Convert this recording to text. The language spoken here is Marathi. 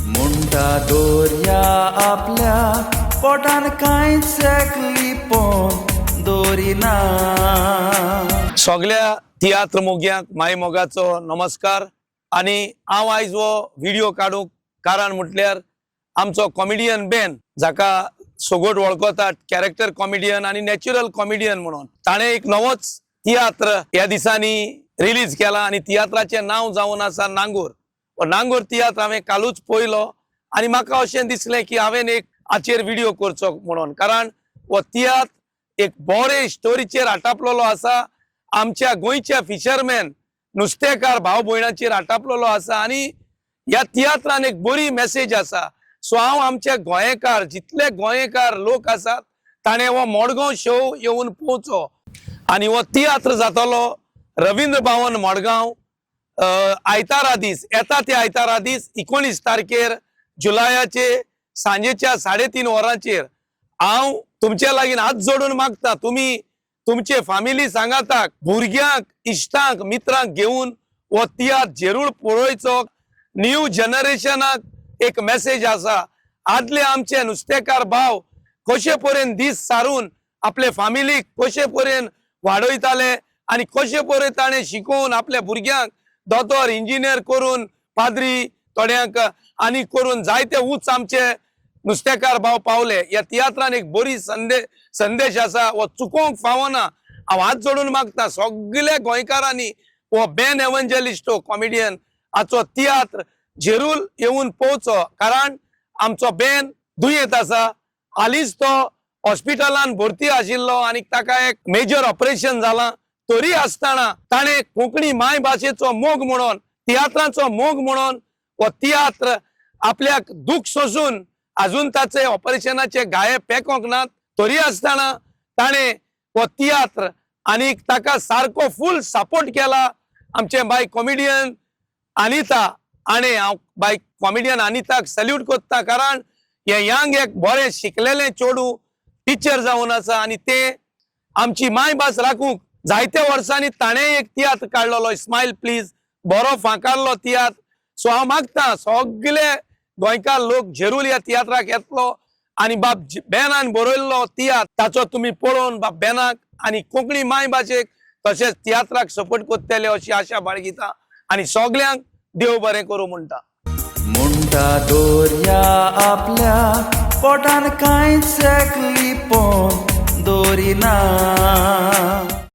मुंडा दोर्या आपल्या पोटान कांयच एकली पोन दोरिना। सगळ्या तियात्र मोग्यांक माय मोगाचो नमस्कार। आणि हांव आयज वो व्हिडिओ काडूंक कारण म्हटल्यार आमचो कॉमेडियन बेन जाका सोगोट वळखतात कॅरेक्टर कॉमेडियन आणि नॅचरल कॉमेडियन म्हणून ताणें एक नवोच तियात्र ह्या दिसांनी रिलीज केला आणि तियात्राचें नांव जावन आसा नांगोर। नांगोर तियात्र हांवें कालूच पळयलो आणि म्हाका अशें दिसलें की हांवें एक हाचेर व्हिडिओ करचो म्हणून, कारण वो तियात्र एक बरे स्टोरीचेर आटापलेलो आसा। आमच्या गोंयच्या फिशरमॅन नुस्तेकार भाव भयणांचेर आटापलेलो आसा आणि ह्या तियात्रान एक बरी मेसेज आसा। सो हांव आमच्या गोंयकार जितले गोंयकार लोक आसात ताणें हो मडगांव शो येवन पळोवचो। आणि हो तियात्र जातलो रवींद्र भवन मडगांव आयतारा दीस येता त्या आयतारा दीस 19 तारखेर जुलयाचे सांजेच्या 3:30 वरांचेर। हांव तुमच्या लागीं हात जोडून मागता तुम्ही तुमचे फॅमिली सांगाताक भुरग्यांक इश्टांक मित्रांक घेऊन हो तियात्र जरूर पळोवचो। न्यू जनरेशनाक एक मेसेज आसा। आदले आमचे नुस्तेकार भाव कशे परेन दीस सारून आपले फॅमिलीक कशे परेन वाडयताले आणि कशे परेन ताणें शिकून आपल्या भुरग्यांक दोतोर इंजिनियर करून पाद्री थोड्यांक आणि करून जायते उच्च आमचे नुस्तेकार भाव पावले। या तियात्रान एक बरी संदेश आसा, वो चुकोवंक फावना। हांव हात जोडून मागता सगळ्या गोंयकारांनी वो बेन एवंजलिस्टो कॉमेडियन हाचो तियात्र जरूर येवन पळोवचो, कारण आमचो बेन दुयेंत आसा। हालींच तो हॉस्पिटलान भरती आशिल्लो आणि ताका एक मेजर ऑपरेशन जालां। तरी आसतना ताणें कोंकणी माय भाशेचो मोग म्हणून तियात्राचो मोग म्हणून वो तियात्र आपल्याक दुख सोसून अजून ताचे ऑपरेशनाचे गाये पेकोंक नात तरी आसतना ताणें वो तियात्र आणि ताका सारको फुल सपोर्ट केला आमचे बाय कॉमेडियन अनिता। आणि हांव बाय कॉमेडियन अनिताक सॅल्यूट करता, कारण हे यंग एक बरें शिकलेले चेडू टीचर जावन आसा आणि ते आमची माय भास राखूंक जायत्या वर्सांनी ताणें एक तियात्र काडलेलो स्माइल प्लीज, बरो फांकारलो तियात्र। सो हांव मागता सगळे गोंयकार लोक जरूर ह्या तियात्राक येतलो आणि बाब बेनान बरयल्लो तियात्र ताचो तुम्ही पळोवन बाब बेनाक आणि कोंकणी माय भाशेक तशेंच तियात्राक सपोर्ट करतले अशी आशा बाळगिता आणि सगळ्यांक देव बरें करूं म्हणटा। मुंडा दोर्या आपल्या पोटान कांयच एकली पोन दोरिना।